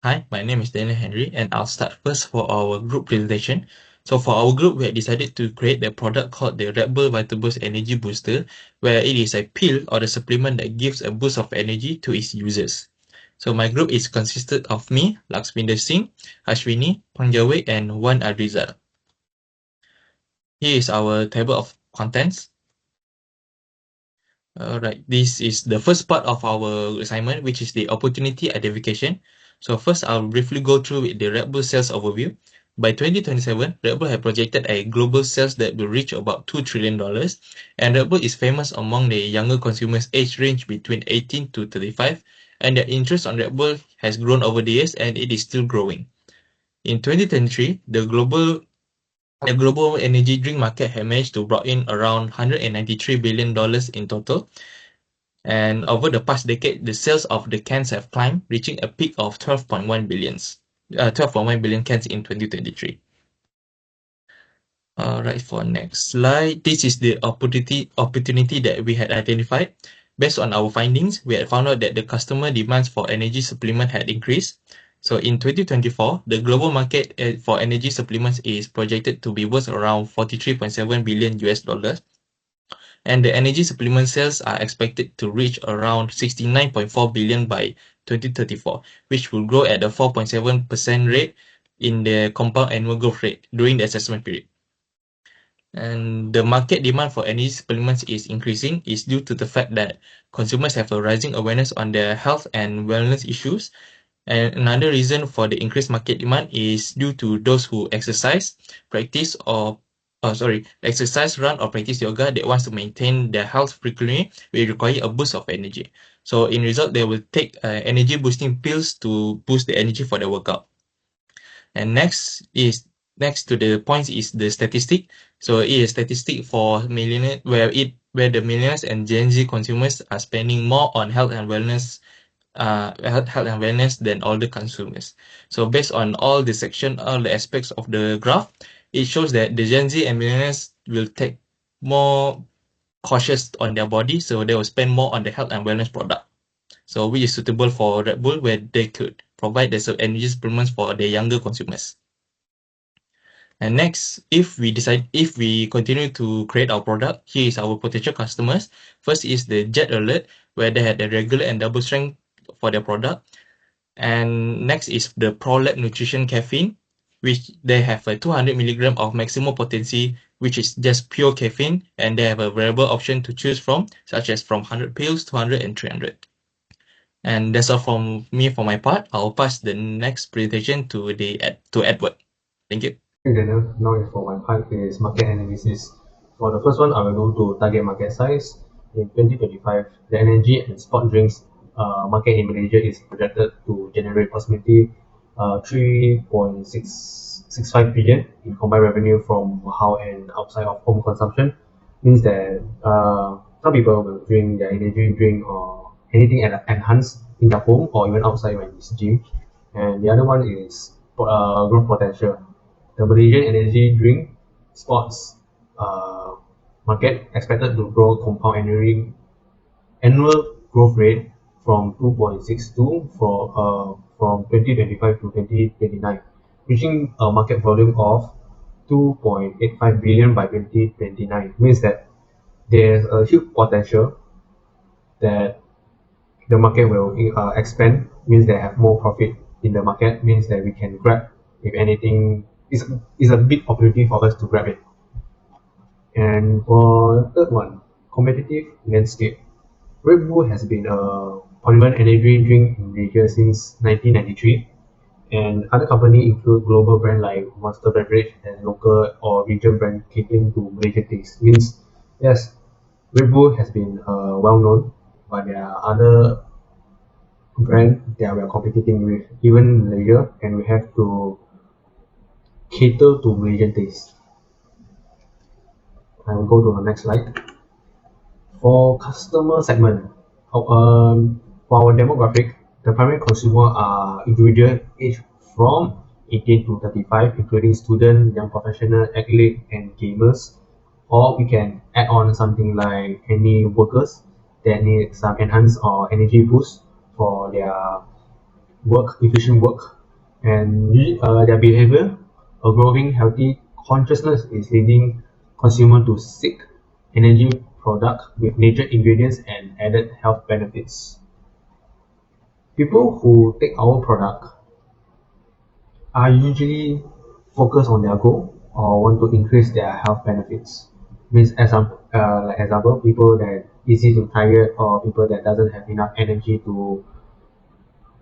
Hi, my name is Daniel Henry, and I'll start first for our group presentation. So for our group, we have decided to create the product called the Red Bull Vitaboost Energy Booster, where it is a pill or a supplement that gives a boost of energy to its users. So my group is consisted of me, Laxminder Singh, Ashwini, Panjawe, and Wan Adrizal. Here is our table of contents. Alright, this is the first part of our assignment, which is the opportunity identification. So first, I'll briefly go through with the Red Bull sales overview. By 2027, Red Bull have projected a global sales that will reach about $2 trillion, and Red Bull is famous among the younger consumers age range between 18 to 35, and their interest on Red Bull has grown over the years, and it is still growing. In 2023, the global energy drink market had managed to brought in around $193 billion in total. And over the past decade, the sales of the cans have climbed, reaching a peak of 12.1 billion cans in 2023. Alright, for next slide, this is the opportunity that we had identified. Based on our findings, we had found out that the customer demands for energy supplement had increased. So in 2024, the global market for energy supplements is projected to be worth around 43.7 billion US dollars. And the energy supplement sales are expected to reach around 69.4 billion by 2034, which will grow at a 4.7% rate in the compound annual growth rate during the assessment period. And the market demand for energy supplements is increasing is due to the fact that consumers have a rising awareness on their health and wellness issues. And another reason for the increased market demand is due to those who exercise, run or practice yoga that wants to maintain their health frequently will require a boost of energy. So in result, they will take energy boosting pills to boost the energy for the workout. And next to the points is the statistic. So it is statistic for millionaire where the millennials and Gen Z consumers are spending more on health and wellness than all the consumers. So based on all the aspects of the graph, it shows that the Gen Z and millennials will take more cautious on their body, so they will spend more on the health and wellness product. So which is suitable for Red Bull, where they could provide the energy supplements for the younger consumers. And next, if we continue to create our product, here is our potential customers. First is the Jet Alert, where they had the regular and double strength for their product. And next is the ProLab Nutrition Caffeine, which they have a 200 milligram of maximum potency, which is just pure caffeine, and they have a variable option to choose from, such as from 100 pills, 200, and 300. And that's all from me for my part. I'll pass the next presentation to Edward. Thank you. Hey Daniel, now for my part is market analysis. For the first one, I will go to target market size. In 2025, the energy and sport drinks market in Malaysia is projected to generate approximately 3.665 billion in combined revenue from home and outside of home consumption. Means that some people will drink their energy drink or anything enhanced in their home or even outside when it's gym. And the other one is growth potential. The Malaysian energy drink sports market expected to grow compound annual growth rate from 2.62 from 2025 to 2029, reaching a market volume of 2.85 billion by 2029. Means that there's a huge potential that the market will expand. Means they have more profit in the market. Means that we can grab, if anything, is a big opportunity for us to grab it. And for the third one, competitive landscape. Red Bull has been a prominent energy drink in Malaysia since 1993, and other companies include global brands like Monster Beverage and local or regional brand catering to Malaysian tastes. Means yes, Red Bull has been well known, but there are other brands that we are competing with, even in Malaysia, and we have to cater to Malaysian tastes. I will go to the next slide. For customer segment, for our demographic, the primary consumer are individual aged from 18 to 35, including student, young professional, athlete, and gamers. Or we can add on something like any workers that need some enhanced or energy boost for their efficient work. and their behavior, a growing healthy consciousness is leading consumer to seek energy product with natural ingredients and added health benefits. People who take our product are usually focused on their goal or want to increase their health benefits. Means like example, people that easy to tired or people that doesn't have enough energy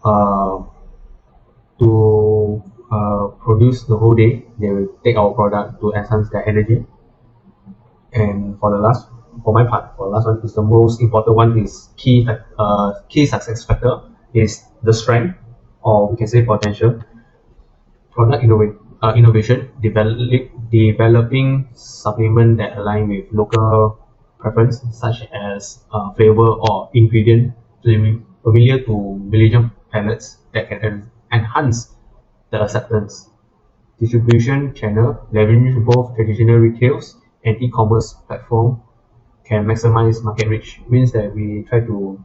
uh, to produce the whole day, they will take our product to enhance their energy. And for my part, for the last one is the most important one is key success factor is the strength, or we can say potential. Innovation, developing supplement that align with local preference, such as flavor or ingredient familiar to Malaysian palates that can enhance the acceptance. Distribution channel leveraging both traditional retails and e-commerce platform can maximize market reach. Means that we try to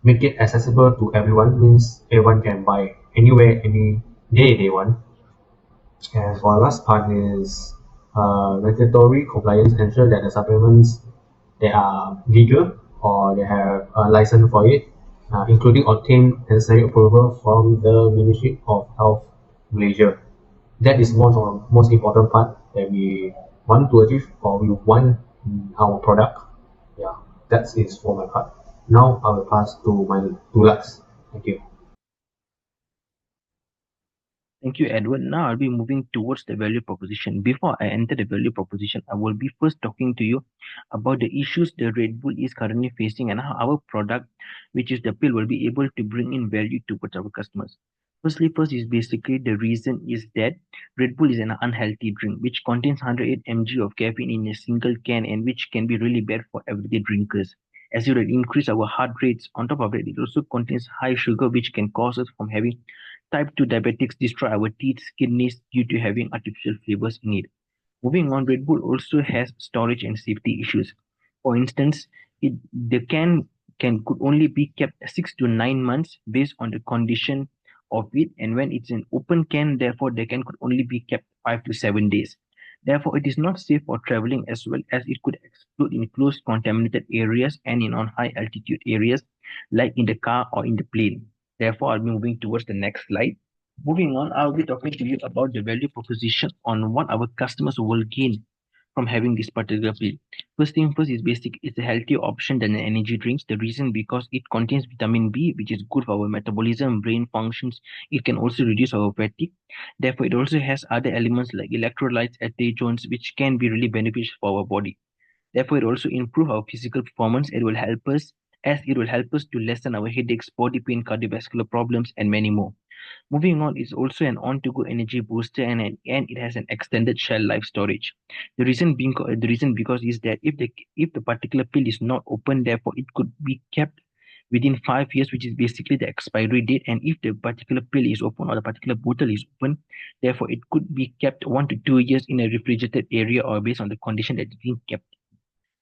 make it accessible to everyone. Means everyone can buy anywhere, any day they want. And for the last part is regulatory compliance, ensure that the supplements they are legal or they have a license for it, including obtain necessary approval from the Ministry of Health Malaysia. That is most important part that we want to achieve or we want in our product. Yeah, that is for my part. Now I will pass to my to Lux. Thank you. Thank you, Edward. Now I'll be moving towards the value proposition. Before I enter the value proposition, I will be first talking to you about the issues the Red Bull is currently facing and how our product, which is the pill, will be able to bring in value towards our customers. First is basically the reason is that Red Bull is an unhealthy drink which contains 108 mg of caffeine in a single can and which can be really bad for everyday drinkers. As it will increase our heart rates. On top of it, it also contains high sugar which can cause us from having Type 2 diabetics destroy our teeth, kidneys due to having artificial flavors in it. Moving on, Red Bull also has storage and safety issues. For instance, the can could only be kept 6 to 9 months based on the condition of it, and when it's an open can, therefore the can could only be kept 5 to 7 days. Therefore, it is not safe for traveling as well as it could explode in closed contaminated areas and in on high altitude areas like in the car or in the plane. Therefore, I'll be moving towards the next slide. Moving on, I'll be talking to you about the value proposition on what our customers will gain from having this particular pill. First thing first is basic. It's a healthier option than the energy drinks. The reason because it contains vitamin B, which is good for our metabolism, brain functions. It can also reduce our fatigue. Therefore, it also has other elements like electrolytes, antioxidants, which can be really beneficial for our body. Therefore, it also improve our physical performance. It will help us to lessen our headaches, body pain, cardiovascular problems, and many more. Moving on, it's also an on-to-go energy booster and it has an extended shelf life storage. The reason because is that if the particular pill is not open, therefore it could be kept within 5 years, which is basically the expiry date. And if the particular pill is open or the particular bottle is open, therefore it could be kept 1 to 2 years in a refrigerated area or based on the condition that it's being kept.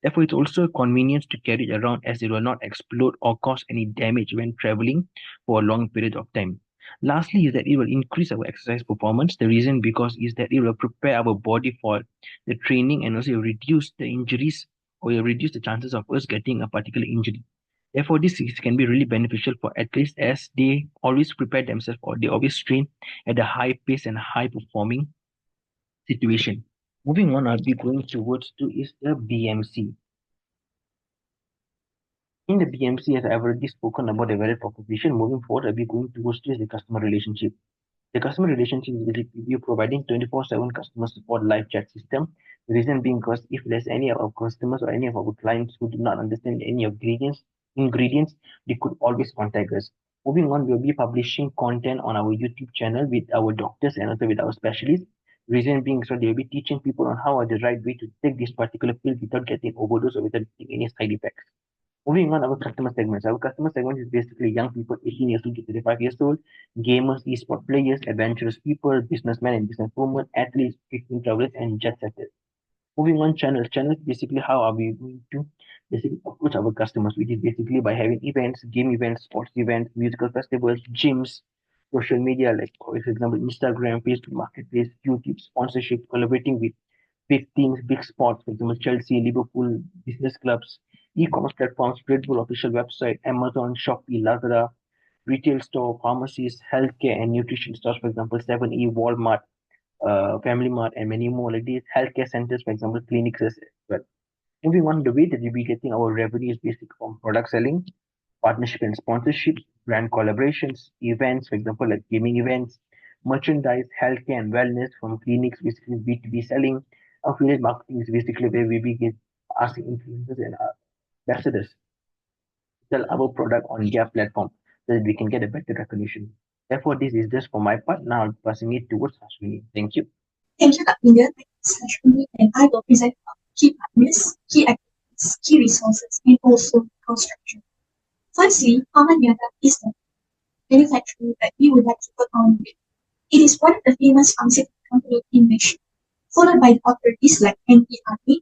Therefore, it's also a convenience to carry it around as it will not explode or cause any damage when traveling for a long period of time. Lastly, is that it will increase our exercise performance. The reason because is that it will prepare our body for the training and also reduce the injuries or will reduce the chances of us getting a particular injury. Therefore, can be really beneficial for athletes as they always prepare themselves or they always train at a high pace and high performing situation. Moving on, I'll be going towards to is the BMC. In the BMC, as I've already spoken about the value proposition, moving forward, I'll be going towards this the customer relationship. The customer relationship is basically you providing 24/7 customer support live chat system. The reason being because if there's any of our customers or any of our clients who do not understand any ingredients, they could always contact us. Moving on, we'll be publishing content on our YouTube channel with our doctors and also with our specialists. Reason being so they'll be teaching people on how are the right way to take this particular pill without getting overdose or without getting any side effects. Moving on, our customer segments. Our customer segment is basically young people 18 years old to 35 years old, gamers, esport players, adventurous people, businessmen and businesswomen, athletes, frequent travelers, and jet setters. Moving on, channels. Channels basically how are we going to basically approach our customers, which is basically by having events, game events, sports events, musical festivals, gyms, social media, like for example, Instagram, Facebook Marketplace, YouTube, sponsorship, collaborating with big teams, big sports, for example, Chelsea, Liverpool, business clubs, e-commerce platforms, Red Bull official website, Amazon, Shopee, Lazada, retail store, pharmacies, healthcare and nutrition stores, for example, 7E, Walmart, Family Mart, and many more like these healthcare centers, for example, clinics as well. Moving on, the way that we'll be getting our revenue is basically from product selling, partnership and sponsorships, brand collaborations, events, for example, like gaming events, merchandise, healthcare and wellness from clinics, basically B2B selling, affiliate marketing is basically where we begin asking influencers and ambassadors to sell our product on their platform so that we can get a better recognition. Therefore, this is just for my part. Now, I'm passing it towards Ashwini. Thank you. Thank you, Kak India. My name is Ashwini, and I will present key partners, key activities, key resources, and also cost structure. Firstly, Amanyata is the manufacturer that we would like to put on with. It is one of the famous pharmaceutical companies in Malaysia, followed by authorities like NPRA,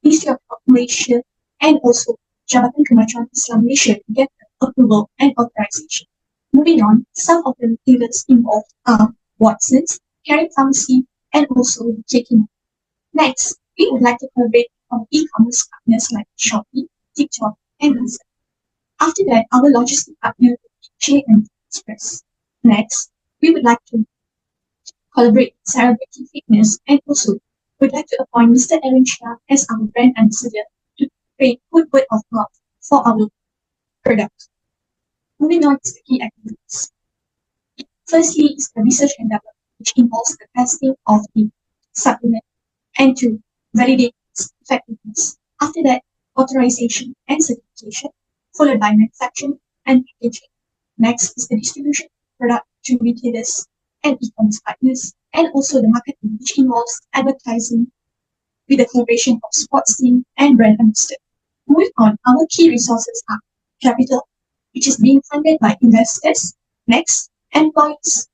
Ministry of Malaysia, and also Jabatan Kemajuan Islam Malaysia to get approval and authorization. Moving on, some of the retailers involved are Watsons, Caring Pharmacy, and also JK. Next, we would like to collaborate on e-commerce partners like Shopee, TikTok, and Lazada. After that, our logistic partner will be J&T Express. Next, we would like to collaborate with Celebrity Fitness and also would like to appoint Mr. Aaron Shah as our brand ambassador to create good word of mouth for our product. Moving on to the key activities. Firstly is the research and development, which involves the testing of the supplement and to validate its effectiveness. After that, authorization and certification, followed by manufacturing and packaging. Next is the distribution of product to retailers and e-commerce partners, and also the marketing, which involves advertising with the collaboration of sports team and brand ambassador. Moving on, our key resources are capital, which is being funded by investors. Next, employees,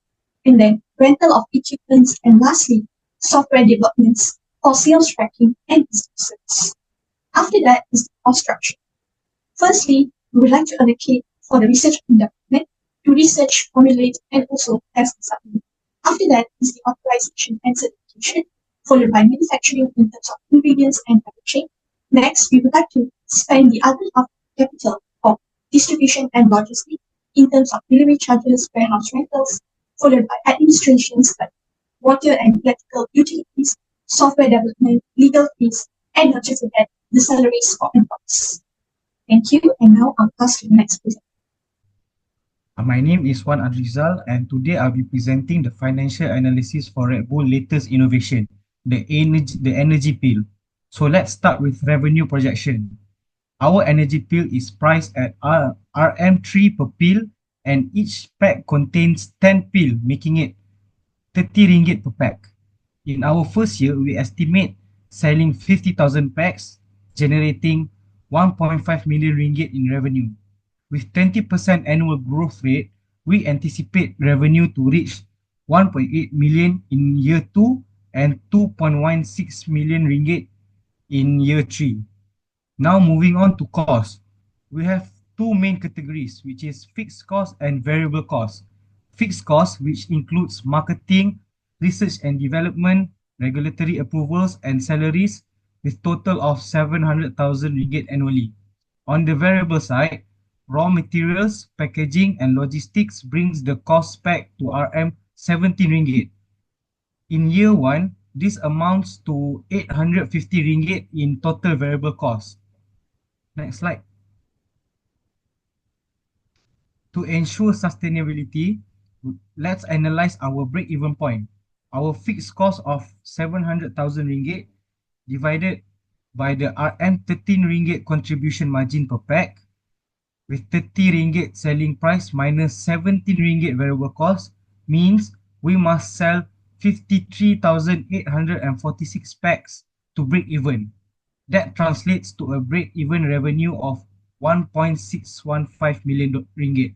and then rental of equipment, and lastly, software developments for sales tracking and businesses. After that is the cost structure. Firstly, we would like to allocate for the research and development to research, formulate, and also test the supplement. After that is the authorization and certification, followed by manufacturing in terms of ingredients and packaging. Next, we would like to spend the other half capital for distribution and logistics in terms of delivery charges, warehouse rentals, followed by administrations like water and electrical utilities, software development, legal fees, and not just that, the salaries for employees. Thank you, and now I'll pass to the next presenter. My name is Wan Adrizal, and today I'll be presenting the financial analysis for Red Bull latest innovation, the energy pill. So let's start with revenue projection. Our energy pill is priced at RM3 per pill, and each pack contains 10 pill, making it 30 ringgit per pack. In our first year, we estimate selling 50,000 packs, generating 1.5 million ringgit in revenue. With 20% annual growth rate, we anticipate revenue to reach 1.8 million in year 2 and 2.16 million ringgit in year 3. Now moving on to cost. We have two main categories, which is fixed cost and variable cost. Fixed cost, which includes marketing, research and development, regulatory approvals, and salaries, with total of 700,000 ringgit annually. On the variable side, raw materials, packaging, and logistics brings the cost back to RM 17 ringgit. In year 1, this amounts to 850 ringgit in total variable cost. Next slide. To ensure sustainability, let's analyze our break-even point. Our fixed cost of 700,000 ringgit divided by the RM 13 ringgit contribution margin per pack, with 30 ringgit selling price minus 17 ringgit variable cost, means we must sell 53,846 packs to break even. That translates to a break-even revenue of 1.615 million ringgit.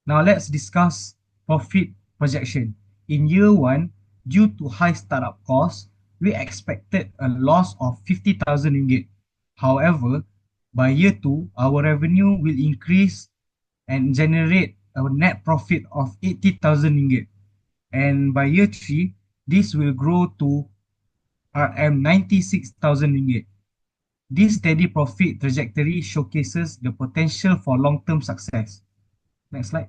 Now let's discuss profit projection. In year 1, due to high startup costs, we expected a loss of 50,000 ringgit. However, by year 2, our revenue will increase and generate a net profit of 80,000 ringgit. And by year 3, this will grow to RM 96,000 ringgit. This steady profit trajectory showcases the potential for long-term success. Next slide.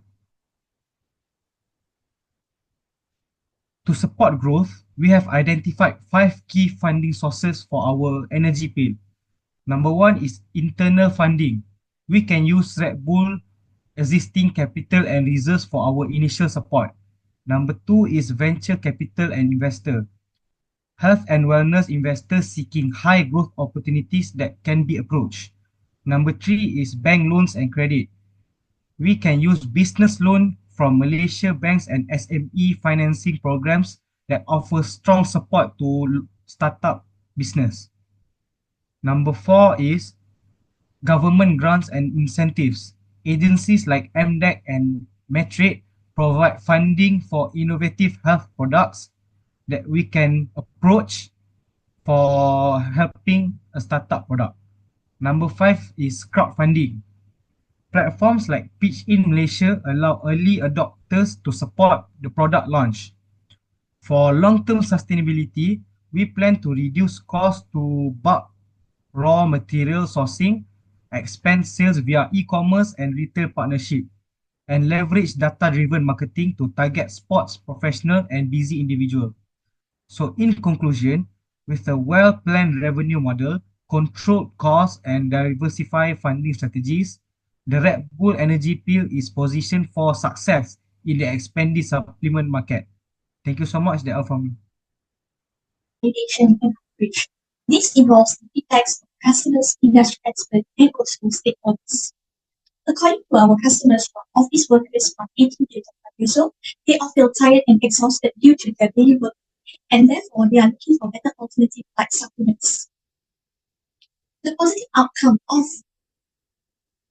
To support growth, we have identified 5 key funding sources for our energy bill. Number 1 is internal funding. We can use Red Bull existing capital and reserves for our initial support. Number 2 is venture capital and investor. Health and wellness investors seeking high growth opportunities that can be approached. Number 3 is bank loans and credit. We can use business loan from Malaysia banks and SME financing programs that offer strong support to startup business. Number 4 is government grants and incentives. Agencies like MDEC and Metrate provide funding for innovative health products that we can approach for helping a startup product. Number 5 is crowdfunding. Platforms like Pitch in Malaysia allow early adopters to support the product launch. For long-term sustainability, we plan to reduce costs to bulk raw material sourcing, expand sales via e-commerce and retail partnership, and leverage data-driven marketing to target sports, professional, and busy individuals. So in conclusion, with a well-planned revenue model, controlled costs, and diversified funding strategies, the Red Bull Energy Pill is positioned for success in the expanding supplement market. Thank you so much. That's all from me. Validation and outreach. This involves the feedbacks of customers, industry experts, and also stakeholders. According to our customers from office workers from 18 to 25 years old, they all feel tired and exhausted due to their daily work, and therefore they are looking for better alternatives like supplements. The positive outcome of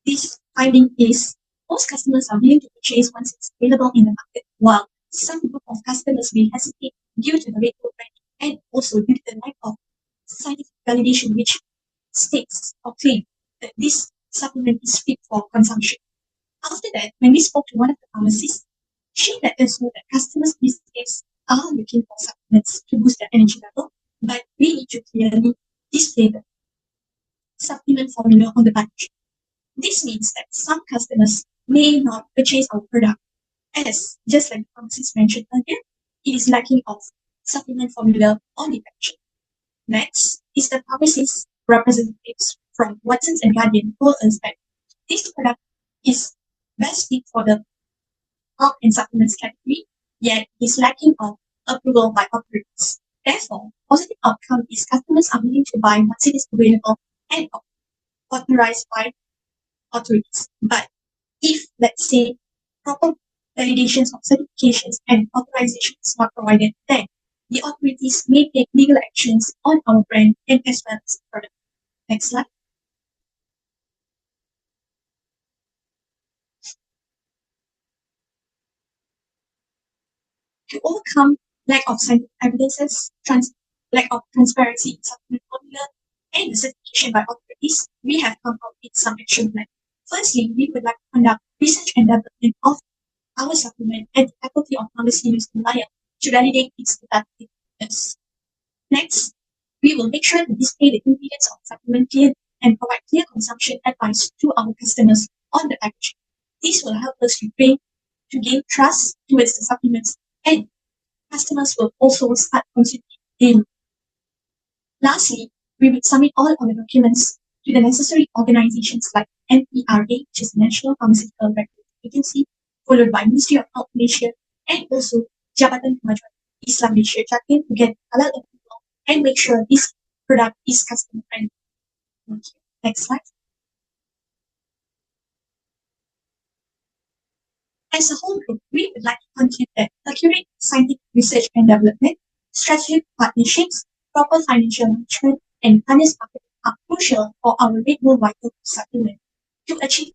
this finding is most customers are willing to purchase once it's available in the market, while some group of customers may hesitate due to the Red Bull brand and also due to the lack of scientific validation which states or claim that this supplement is fit for consumption. After that, when we spoke to one of the pharmacists, she let us know that customers these days are looking for supplements to boost their energy level, but we need to clearly display the supplement formula on the package. This means that some customers may not purchase our product as, just like the pharmacist mentioned earlier, it is lacking of supplement formula on the packaging. Next is the pharmacist representatives from Watsons and Guardian told us that this product is best fit for the health and supplements category, yet is lacking of approval by authorities. Therefore, positive outcome is customers are willing to buy once it is available and authorized by authorities. But if, let's say, proper validations of certifications and authorization is not provided, then the authorities may take legal actions on our brand and as well as the product. Next slide. To overcome lack of scientific evidences, lack of transparency in supplement formula, and the certification by authorities, we have come up with some action plan. Firstly, we would like to conduct research and development of our supplement at the Faculty of Pharmacy University Malaya to validate its effectiveness. Next, we will make sure to display the ingredients of supplement clearly and provide clear consumption advice to our customers on the packaging. This will help us to gain trust towards the supplements, and customers will also start consuming daily. Lastly, we will submit all our documents to the necessary organizations like NPRA, which is the National Pharmaceutical Regulatory Agency, followed by Ministry of Health Malaysia, and also Jabatan Kemajuan Islam Malaysia, Jatim, to get halal approval and make sure this product is customer friendly. Thank you. Next slide. As a whole group, we would like to conclude that accurate scientific research and development, strategic partnerships, proper financial management, and honest marketing are crucial for our Red Bull Vital supplement to achieve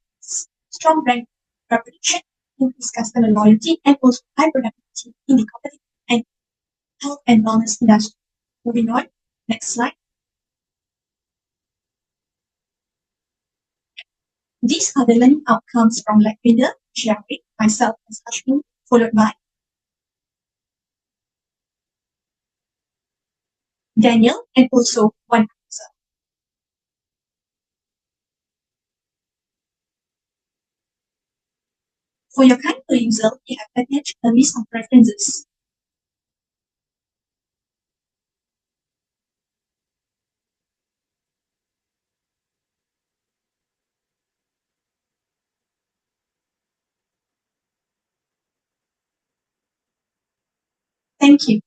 strong brand reputation, increase customer loyalty, and also high productivity in the competitive and health and wellness industry. Moving on, next slide. These are the learning outcomes from Lakwinder, Sherry, myself as Ashwin, followed by Daniel, and also one answer. For your kind perusal, we have attached a list of references. Thank you.